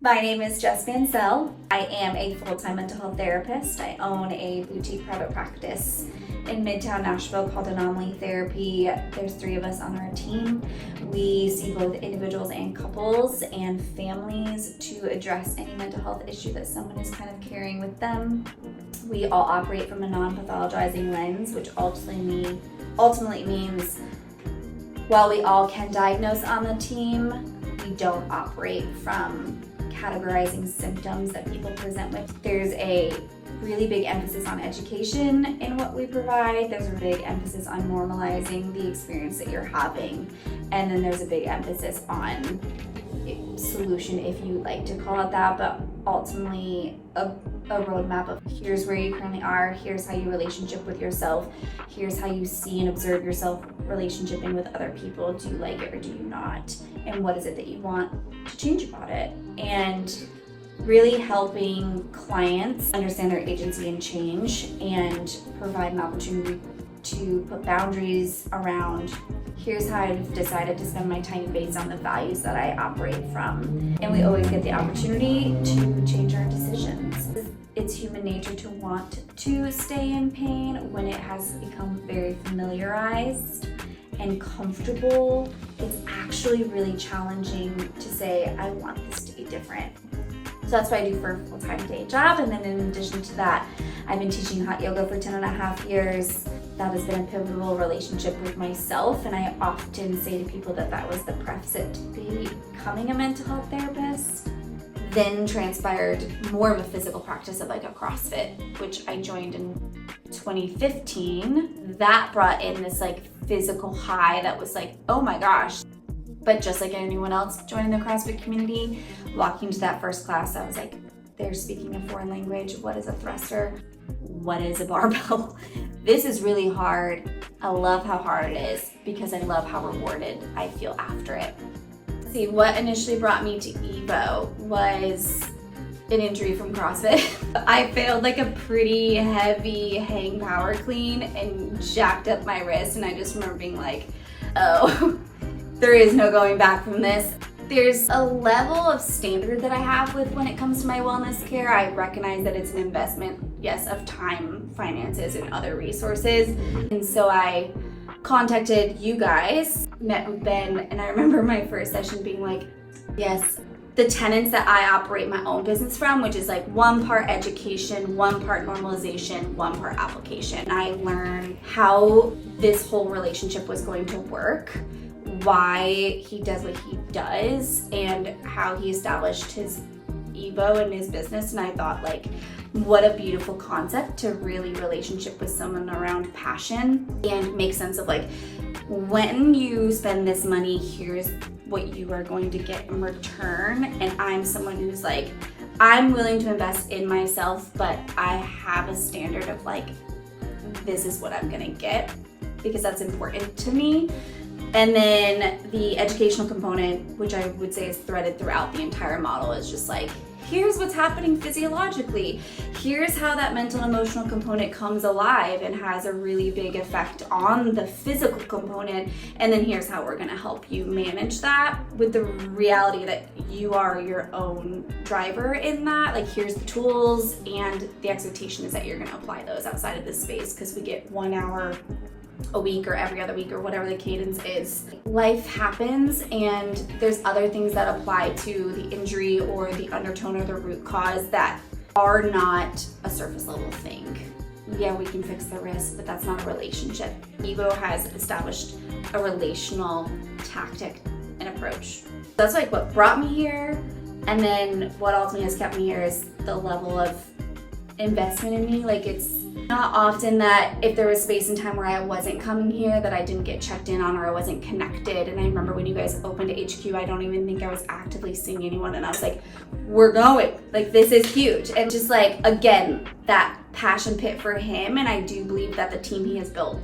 My name is Jess Mansell. I am a full-time mental health therapist. I own a boutique private practice in Midtown Nashville called Anomaly Therapy. There's 3 of us on our team. We see both individuals and couples and families to address any mental health issue that someone is kind of carrying with them. We all operate from a non-pathologizing lens, which ultimately means while we all can diagnose on the team, we don't operate from categorizing symptoms that people present with. There's a really big emphasis on education in what we provide. There's a big emphasis on normalizing the experience that you're having. And then there's a big emphasis on solution, if you like to call it that, but ultimately a roadmap of here's where you currently are, here's how you relationship with yourself, here's how you see and observe yourself relationshiping with other people. Do you like it or do you not? And what is it that you want to change about it? And really helping clients understand their agency and change and provide an opportunity to put boundaries around here's how I've decided to spend my time based on the values that I operate from. And we always get the opportunity to change our decisions. It's human nature to want to stay in pain when it has become very familiarized and comfortable. It's actually really challenging to say, I want this to be different. So that's what I do for a full-time day job. And then in addition to that, I've been teaching hot yoga for 10.5 years. That has been a pivotal relationship with myself. And I often say to people that that was the prerequisite to becoming a mental health therapist. Then transpired more of a physical practice of like a CrossFit, which I joined in 2015. That brought in this like physical high that was like, oh my gosh. But just like anyone else joining the CrossFit community, walking to that first class, I was like, they're speaking a foreign language. What is a thruster? What is a barbell? This is really hard. I love how hard it is because I love how rewarded I feel after it. Let's see, what initially brought me to EVO was an injury from CrossFit. I failed like a pretty heavy hang power clean and jacked up my wrist, and I just remember being like, oh, there is no going back from this. There's a level of standard that I have with when it comes to my wellness care. I recognize that it's an investment, yes, of time, finances, and other resources. And so I contacted you guys, met with Ben, and I remember my first session being like, yes, the tenets that I operate my own business from, which is like 1 part education, 1 part normalization, 1 part application. I learned how this whole relationship was going to work, why he does what he does, and how he established his EVO and his business. And I thought, like, what a beautiful concept to really relationship with someone around passion and make sense of like, when you spend this money, here's what you are going to get in return. And I'm someone who's like, I'm willing to invest in myself, but I have a standard of like, this is what I'm gonna get because that's important to me. And then the educational component, which I would say is threaded throughout the entire model, is just like, here's what's happening physiologically. Here's how that mental and emotional component comes alive and has a really big effect on the physical component. And then here's how we're gonna help you manage that with the reality that you are your own driver in that. Like, here's the tools, and the expectation is that you're gonna apply those outside of this space because we get 1 hour a week or every other week or whatever the cadence is. Life happens, and there's other things that apply to the injury or the undertone or the root cause that are not a surface level thing. Yeah, we can fix the wrist, but that's not a relationship. EVO has established a relational tactic and approach. That's like what brought me here, and then what ultimately has kept me here is the level of investment in me. Like, it's not often that if there was space and time where I wasn't coming here that I didn't get checked in on or I wasn't connected. And I remember when you guys opened HQ, I don't even think I was actively seeing anyone, and I was like, we're going, like, this is huge. And just like, again, that passion pit for him, and I do believe that the team he has built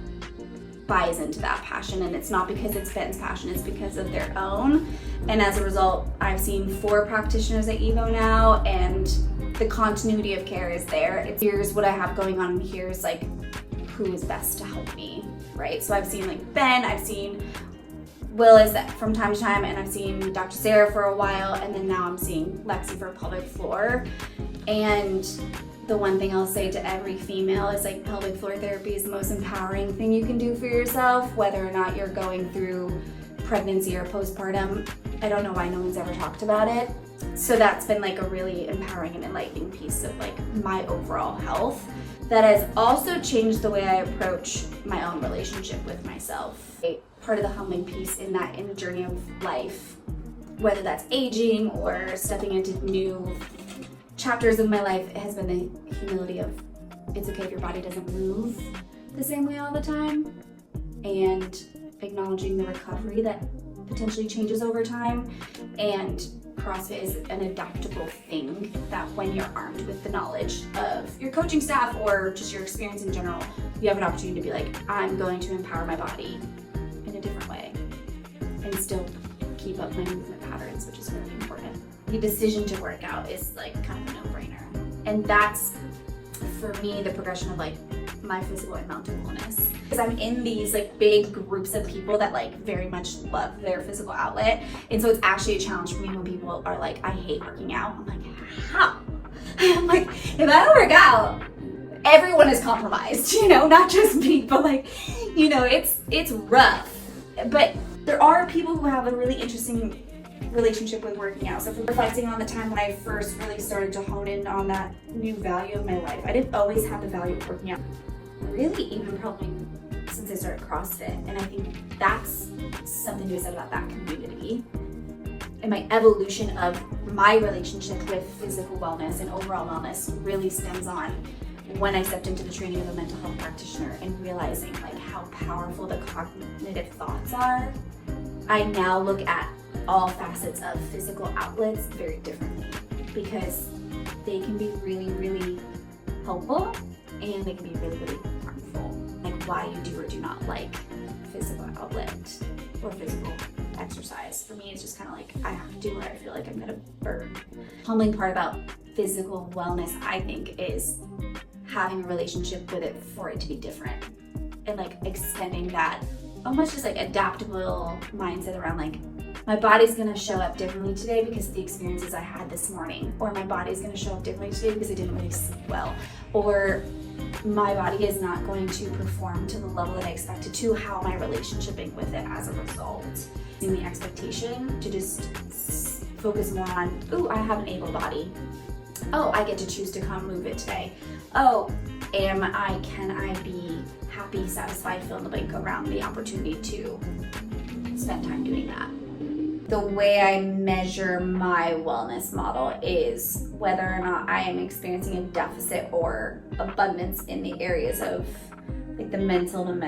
buys into that passion, and it's not because it's Ben's passion, it's because of their own. And as a result, I've seen 4 practitioners at EVO now, and the continuity of care is there. It's here's what I have going on, and here's like who is best to help me, right? So I've seen like Ben, I've seen Will is that from time to time, and I've seen Dr. Sarah for a while, and then now I'm seeing Lexi for pelvic floor. And the one thing I'll say to every female is like pelvic floor therapy is the most empowering thing you can do for yourself, whether or not you're going through pregnancy or postpartum. I don't know why no one's ever talked about it. So that's been like a really empowering and enlightening piece of like my overall health that has also changed the way I approach my own relationship with myself. Part of the humbling piece in the journey of life, whether that's aging or stepping into new chapters of my life, has been the humility of it's okay if your body doesn't move the same way all the time, and acknowledging the recovery that potentially changes over time. And CrossFit is an adaptable thing that when you're armed with the knowledge of your coaching staff or just your experience in general, you have an opportunity to be like, I'm going to empower my body in a different way and still keep up my movement patterns, which is really important. The decision to work out is like kind of a no-brainer. And that's, for me, the progression of like my physical and mental wellness. Because I'm in these like big groups of people that like very much love their physical outlet. And so it's actually a challenge for me when people are like, I hate working out. I'm like, how? I'm like, if I don't work out, everyone is compromised, you know, not just me, but like, you know, it's rough. But there are people who have a really interesting relationship with working out. So from reflecting on the time when I first really started to hone in on that new value of my life, I didn't always have the value of working out, really even probably since I started CrossFit. And I think that's something to be said about that community. And my evolution of my relationship with physical wellness and overall wellness really stems on when I stepped into the training of a mental health practitioner and realizing like how powerful the cognitive thoughts are. I now look at all facets of physical outlets very differently because they can be really, really helpful and they can be really, really harmful. Like why you do or do not like physical outlet or physical exercise. For me, it's just kind of like I have to do what I feel like I'm gonna burn. The humbling part about physical wellness, I think, is having a relationship with it for it to be different and like extending that almost just like adaptable mindset around like my body's gonna show up differently today because of the experiences I had this morning, or my body's gonna show up differently today because I didn't really sleep well, or my body is not going to perform to the level that I expected to. How am I relationshiping with it as a result? Using the expectation to just focus more on, ooh, I have an able body. Oh, I get to choose to come move it today. Oh, can I be happy, satisfied, fill in the blank around the opportunity to spend time doing that. The way I measure my wellness model is whether or not I am experiencing a deficit or abundance in the areas of like the mental and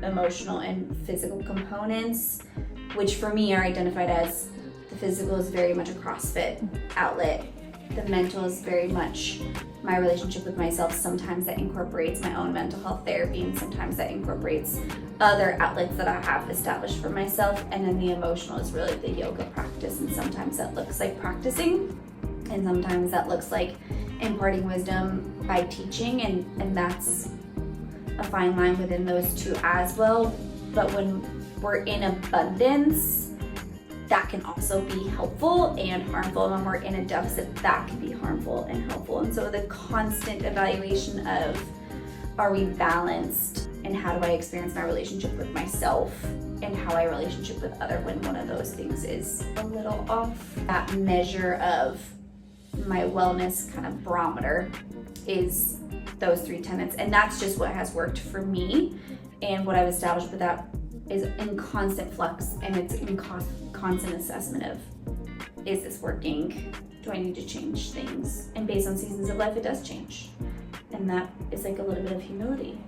emotional and physical components, which for me are identified as the physical is very much a CrossFit outlet. The mental is very much my relationship with myself. Sometimes that incorporates my own mental health therapy, and sometimes that incorporates other outlets that I have established for myself. And then the emotional is really the yoga practice, and sometimes that looks like practicing, and sometimes that looks like imparting wisdom by teaching, and that's a fine line within those two as well. But when we're in abundance, that can also be helpful and harmful. When we're in a deficit, that can be harmful and helpful. And so the constant evaluation of, are we balanced, and how do I experience my relationship with myself and how I relationship with other when one of those things is a little off. That measure of my wellness kind of barometer is those three tenets. And that's just what has worked for me. And what I've established with that is in constant flux, and it's in constant assessment of, is this working? Do I need to change things? And based on seasons of life, it does change. And that is like a little bit of humility.